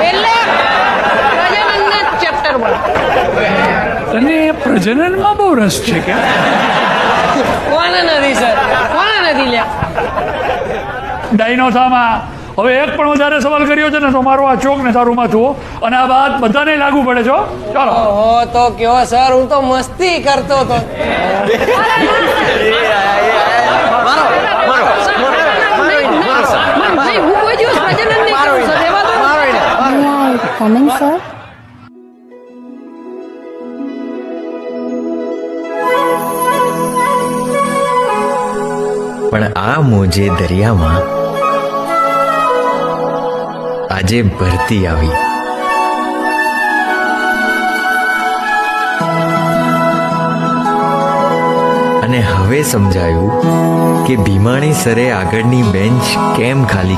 એટલે પ્રજનનના ચેપ્ટરમાં. તને પ્રજનનમાં બહુ રસ છે કે? કોને નથી સર, કોને નથી લ્યા. ડાયનોસામાં હવે એક પણ વધારે સવાલ કર્યો છે ને તો મારો આ ચોક ને તારું માથું, અને આ વાત બધાને લાગુ પડે છો. ચાલો. ઓહો તો કયો સર, હું તો મસ્તી કરતો હતો. નહીં, હું કોઈ દિવસ પ્રજનન નહીં કરું સર, રહેવા દો. Coming sir. પણ આ મોજે દરિયામાં આજે ભરતી આવી. અને હવે સમજાયું કે ભીમાણી સરે આગળની બેન્ચ કેમ ખાલી